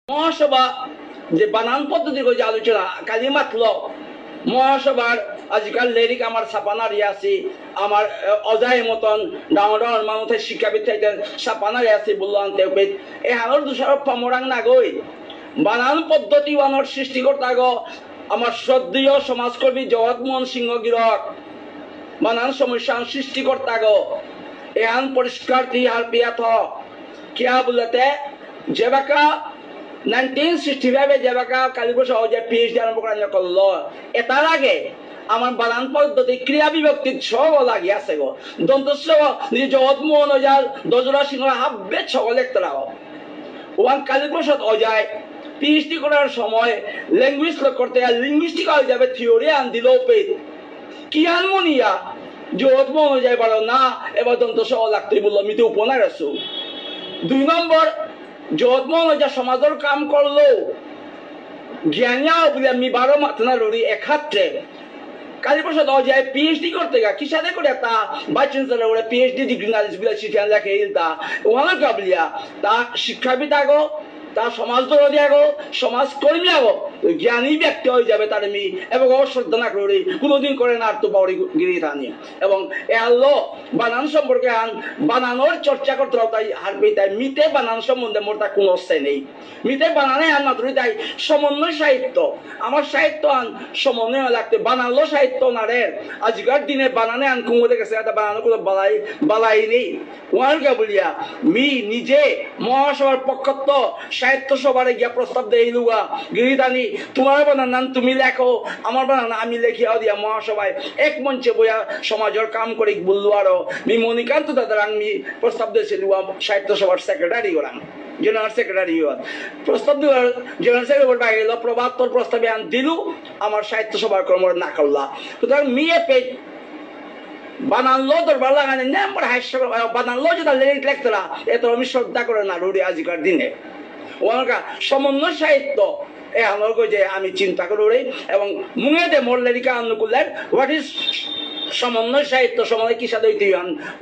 মহাসভা যে বানান পদ্ধতি যে আলোচনা কালি মাতল মহাসভার আজকাল লেরিক আমার ছাপানারি আছে আমার অজায় মতন ডাঙর ডাঙর মানুষের শিক্ষাবিদ থেকে ছাপানারি আছে বললো আনতে এই হানোর দুসর পামরাং না গই বানান পদ্ধতি বানর সৃষ্টিকর্তা গো আমার শ্রদ্ধেয় সমাজকর্মী জগৎমোহন সিংহ গিরক বানান সমস্যা সৃষ্টিকর্তা গো এহান পরিষ্কার তিহার পিয়াথ কিয়া বলতে যেবাকা 1965 যেবাকা কালীপুর সহজে পিএইচডি আরম্ভ করা করলো এটার আগে আমার বানান পদ্ধতি ক্রিয়া বিভক্তির সব লাগি আছে গো দন্তস্ব জগৎমোহন ওজার দজরা সিংহ হাব্বে সকল একটা ওয়ান কালীপ্রসাদ অজায় পিএইচডি করার সময় ল্যাঙ্গুয়েজ করতে লিঙ্গুইস্টিক হয়ে যাবে থিওরি আন দিল পেট কি আনমনিয়া জগৎমোহন অজায় পারো না এবার দন্তস্ব লাগতে বললো আমি তো উপনার আছো 2 নম্বর জগৎমোহন যা সমাজের কাম করলো জ্ঞানিয়া বলে আমি 12 মাথনা রড়ি একাত্রে কালীপ্রসাদ অজায় পিএইচডি করতে গা কি সাথে করে তা ভাইস চ্যান্সেলর ওরে পিএইচডি ডিগ্রি নালিশ বিলা শিখান লেখে ইলতা ওহানা কাবলিয়া তা শিক্ষাবিদ আগো তা সমাজ দরদি আগো সমাজ কর্মী আগো জ্ঞানী ব্যক্তি হয়ে যাবে তার আমি এবং অশ্রদ্ধা না করে কোনোদিন করে না আর তো বাউরি গিরি থানি এবং এ আল্লো বানান সম্পর্কে আন বানানোর চর্চা করতে তাই হারবি তাই মিতে বানান সম্বন্ধে মোর তা কোনো অস্থায় নেই মিতে বানানে আন মাত্রই তাই সমন্বয় সাহিত্য আমার সাহিত্য আন সমন্বয় লাগতে বানালো সাহিত্য না রে আজকাল দিনে বানানে আন কুমোতে গেছে এটা বানানো কোনো বালাই নেই ওয়ানকে বলিয়া মি নিজে মহাসভার পক্ষত্ব সাহিত্য সভারে গিয়া প্রস্তাব দেই লুগা গিরিদানি তোমার বানান তুমি লেখো আমার বানান আমি লেখিয়া দিয়া মহাসভায় এক মঞ্চে বইয়া সমাজের কাম করে বললো আরো মি মণিকান্ত দাদার আমি প্রস্তাব দিয়েছিল সাহিত্য সভার সেক্রেটারি করাম জেনারেল সেক্রেটারি প্রস্তাব দেওয়ার জেনারেল সেক্রেটারি বাইরে গেল প্রভাতর প্রস্তাবে আন দিলু আমার সাহিত্য সভার কর্ম না করলা সুতরাং মিয়ে পেট বানানলো দরবার লাগানে না আমার হাস্য বানানলো যেটা লেখতরা এত আমি শ্রদ্ধা করে না রুড়ি আজকার দিনে ওনার সমন্বয় সাহিত্য এ আমার যে আমি চিন্তা করি এবং মুঙেতে মোর লেরিকা আনুকুলের হোয়াট ইজ সমন্বয় সাহিত্য সমন্বয় কি সাথে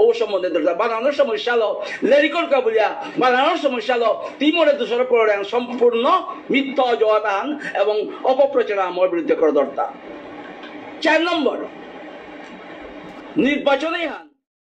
ও সম্বন্ধে বানানোর সমস্যা হলো লেরিকর কাবুলিয়া বানানোর সমস্যা হলো তিমরে দোষর পড়ে সম্পূর্ণ মিথ্যা অজহান এবং অপপ্রচার আমার বিরুদ্ধে করে দরকার 4 নম্বর নির্বাচনে